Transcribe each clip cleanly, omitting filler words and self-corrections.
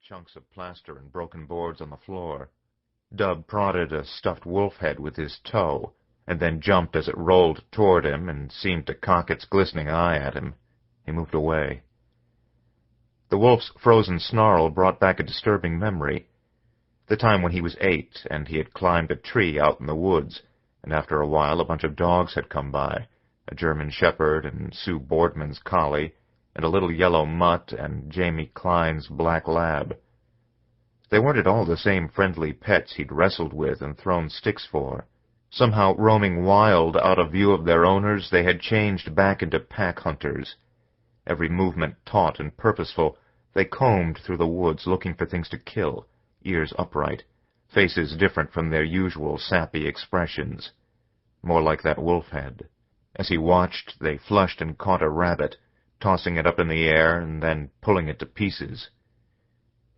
chunks of plaster and broken boards on the floor. Dub prodded a stuffed wolf head with his toe, and then jumped as it rolled toward him and seemed to cock its glistening eye at him. He moved away. The wolf's frozen snarl brought back a disturbing memory. The time when he was 8, and he had climbed a tree out in the woods, and after a while a bunch of dogs had come by, a German shepherd and Sue Boardman's collie, and a little yellow mutt and Jamie Klein's black lab. They weren't at all the same friendly pets he'd wrestled with and thrown sticks for. Somehow, roaming wild out of view of their owners, they had changed back into pack hunters. Every movement taut and purposeful, they combed through the woods looking for things to kill, ears upright, faces different from their usual sappy expressions, more like that wolf had. As he watched, they flushed and caught a rabbit, tossing it up in the air and then pulling it to pieces.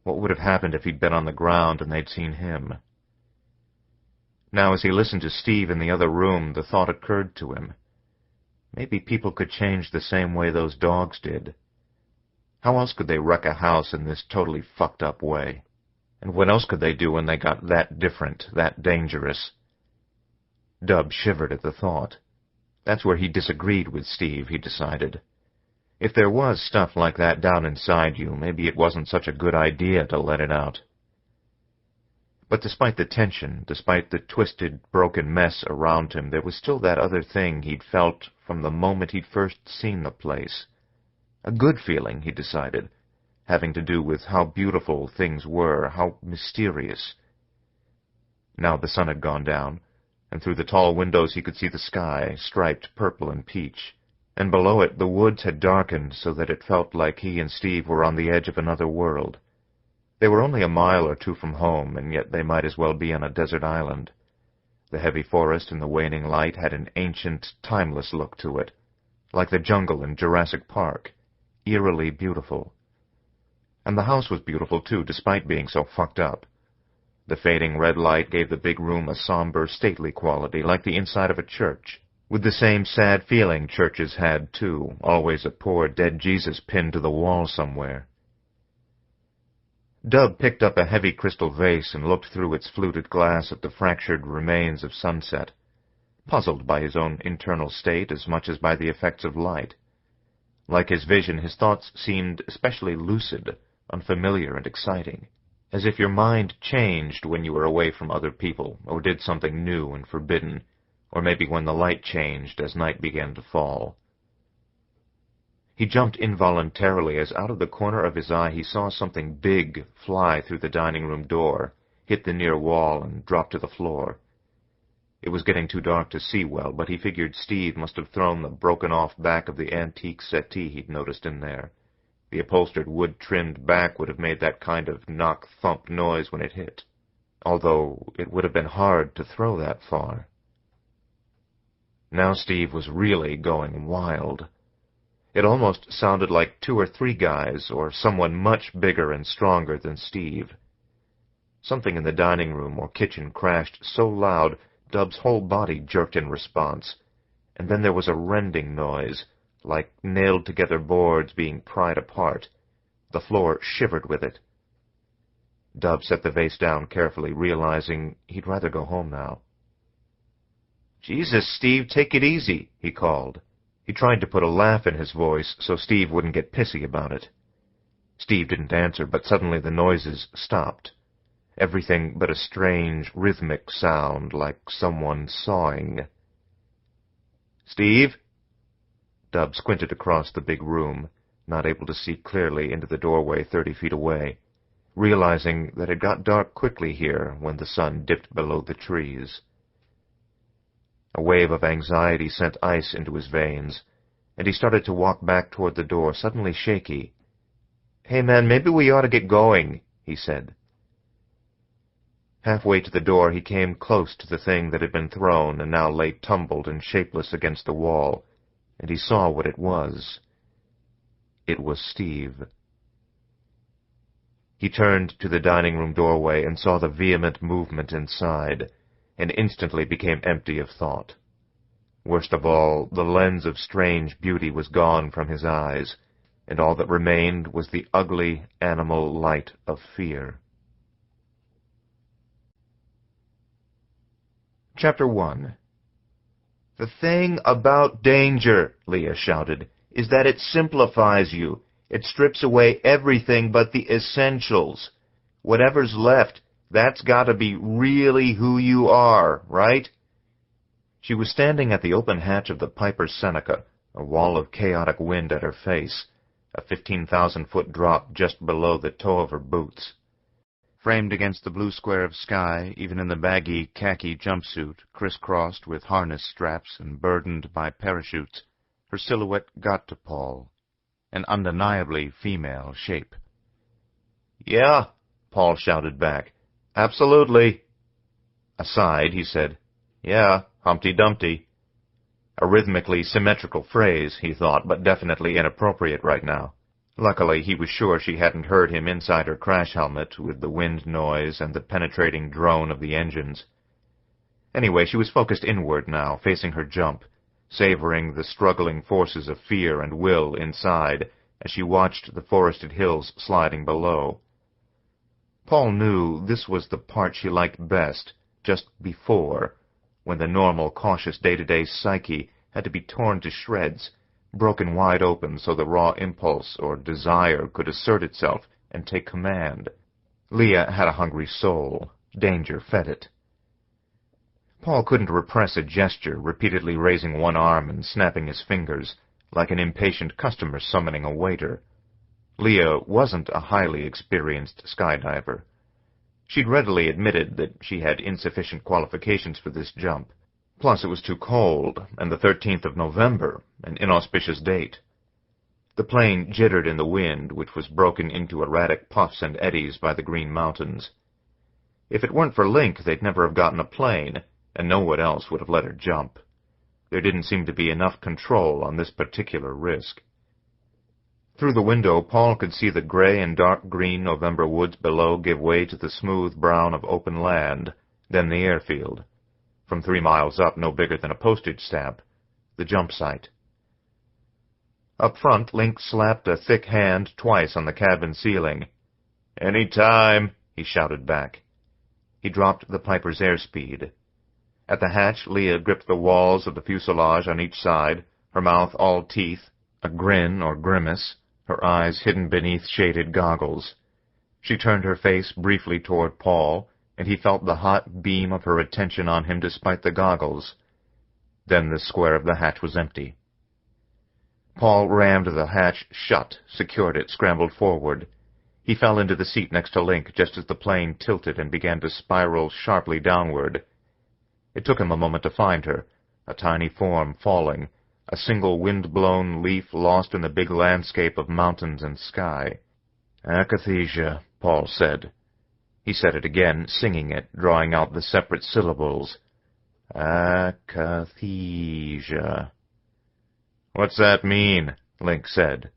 What would have happened if he'd been on the ground and they'd seen him? Now, as he listened to Steve in the other room, the thought occurred to him. Maybe people could change the same way those dogs did. How else could they wreck a house in this totally fucked-up way? And what else could they do when they got that different, that dangerous? Dub shivered at the thought. That's where he disagreed with Steve, he decided. If there was stuff like that down inside you, maybe it wasn't such a good idea to let it out. But despite the tension, despite the twisted, broken mess around him, there was still that other thing he'd felt from the moment he'd first seen the place. A good feeling, he decided, having to do with how beautiful things were, how mysterious. Now the sun had gone down, and through the tall windows he could see the sky, striped purple and peach, and below it the woods had darkened so that it felt like he and Steve were on the edge of another world. They were only a mile or two from home, and yet they might as well be on a desert island. The heavy forest in the waning light had an ancient, timeless look to it, like the jungle in Jurassic Park, eerily beautiful. And the house was beautiful, too, despite being so fucked up. The fading red light gave the big room a somber, stately quality, like the inside of a church, with the same sad feeling churches had, too, always a poor dead Jesus pinned to the wall somewhere. Dub picked up a heavy crystal vase and looked through its fluted glass at the fractured remains of sunset, puzzled by his own internal state as much as by the effects of light. Like his vision, his thoughts seemed especially lucid, unfamiliar, and exciting, as if your mind changed when you were away from other people, or did something new and forbidden, or maybe when the light changed as night began to fall. He jumped involuntarily as out of the corner of his eye he saw something big fly through the dining-room door, hit the near wall, and drop to the floor. It was getting too dark to see well, but he figured Steve must have thrown the broken-off back of the antique settee he'd noticed in there. The upholstered wood-trimmed back would have made that kind of knock-thump noise when it hit, although it would have been hard to throw that far. Now Steve was really going wild. It almost sounded like 2 or 3 guys, or someone much bigger and stronger than Steve. Something in the dining room or kitchen crashed so loud Dub's whole body jerked in response, and then there was a rending noise, like nailed-together boards being pried apart. The floor shivered with it. Dub set the vase down carefully, realizing he'd rather go home now. "Jesus, Steve, take it easy," he called. He tried to put a laugh in his voice so Steve wouldn't get pissy about it. Steve didn't answer, but suddenly the noises stopped. Everything but a strange, rhythmic sound, like someone sawing. "Steve?" Dub squinted across the big room, not able to see clearly into the doorway 30 feet away, realizing that it got dark quickly here when the sun dipped below the trees. A wave of anxiety sent ice into his veins, and he started to walk back toward the door, suddenly shaky. "Hey, man, maybe we ought to get going," he said. Halfway to the door, he came close to the thing that had been thrown and now lay tumbled and shapeless against the wall, and he saw what it was. It was Steve. He turned to the dining-room doorway and saw the vehement movement inside, and instantly became empty of thought. Worst of all, the lens of strange beauty was gone from his eyes, and all that remained was the ugly animal light of fear. Chapter 1. "The thing about danger," Leah shouted, "is that it simplifies you. It strips away everything but the essentials. Whatever's left, that's got to be really who you are, right?" She was standing at the open hatch of the Piper Seneca, a wall of chaotic wind at her face, a 15,000-foot drop just below the toe of her boots. Framed against the blue square of sky, even in the baggy khaki jumpsuit, crisscrossed with harness straps and burdened by parachutes, her silhouette got to Paul, an undeniably female shape. "Yeah," Paul shouted back. "Absolutely." Aside, he said, "Yeah, Humpty Dumpty." A rhythmically symmetrical phrase, he thought, but definitely inappropriate right now. Luckily, he was sure she hadn't heard him inside her crash helmet with the wind noise and the penetrating drone of the engines. Anyway, she was focused inward now, facing her jump, savoring the struggling forces of fear and will inside as she watched the forested hills sliding below. Paul knew this was the part she liked best, just before, when the normal, cautious day-to-day psyche had to be torn to shreds, broken wide open so the raw impulse or desire could assert itself and take command. Leah had a hungry soul. Danger fed it. Paul couldn't repress a gesture, repeatedly raising one arm and snapping his fingers, like an impatient customer summoning a waiter. Leah wasn't a highly experienced skydiver. She'd readily admitted that she had insufficient qualifications for this jump. Plus, it was too cold, and the 13th of November, an inauspicious date. The plane jittered in the wind, which was broken into erratic puffs and eddies by the Green Mountains. If it weren't for Link, they'd never have gotten a plane, and no one else would have let her jump. There didn't seem to be enough control on this particular risk. Through the window, Paul could see the gray and dark green November woods below give way to the smooth brown of open land, then the airfield. From 3 miles up, no bigger than a postage stamp, the jump site. Up front, Link slapped a thick hand twice on the cabin ceiling. "Any time," he shouted back. He dropped the Piper's airspeed. At the hatch, Leah gripped the walls of the fuselage on each side, her mouth all teeth, a grin or grimace, her eyes hidden beneath shaded goggles. She turned her face briefly toward Paul, and he felt the hot beam of her attention on him despite the goggles. Then the square of the hatch was empty. Paul rammed the hatch shut, secured it, scrambled forward. He fell into the seat next to Link just as the plane tilted and began to spiral sharply downward. It took him a moment to find her, a tiny form falling, a single wind-blown leaf lost in the big landscape of mountains and sky. "Akathisia," Paul said. He said it again, singing it, drawing out the separate syllables. "Akathisia." "What's that mean?" Link said.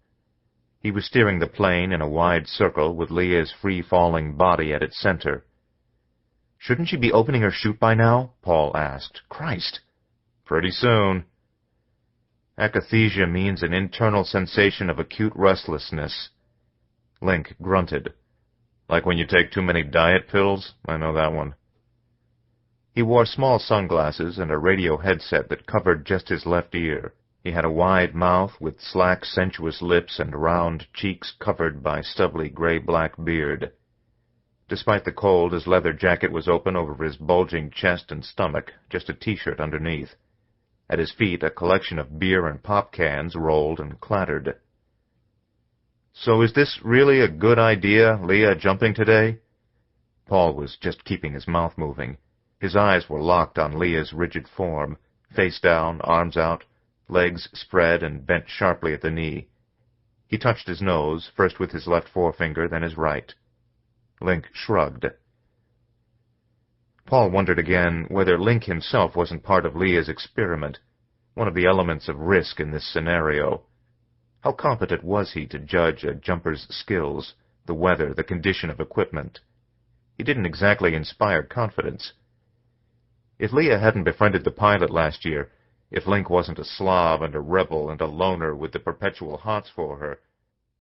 He was steering the plane in a wide circle with Leah's free-falling body at its center. "Shouldn't she be opening her chute by now?" Paul asked. "Christ!" "Pretty soon." "Akathisia means an internal sensation of acute restlessness." Link grunted. "Like when you take too many diet pills? I know that one." He wore small sunglasses and a radio headset that covered just his left ear. He had a wide mouth with slack, sensuous lips and round cheeks covered by stubbly gray-black beard. Despite the cold, his leather jacket was open over his bulging chest and stomach, just a T-shirt underneath. At his feet, a collection of beer and pop cans rolled and clattered. "So is this really a good idea, Leah jumping today?" Paul was just keeping his mouth moving. His eyes were locked on Leah's rigid form, face down, arms out, legs spread and bent sharply at the knee. He touched his nose, first with his left forefinger, then his right. Link shrugged. Paul wondered again whether Link himself wasn't part of Leah's experiment, one of the elements of risk in this scenario. How competent was he to judge a jumper's skills, the weather, the condition of equipment? He didn't exactly inspire confidence. If Leah hadn't befriended the pilot last year, if Link wasn't a slob and a rebel and a loner with the perpetual hots for her,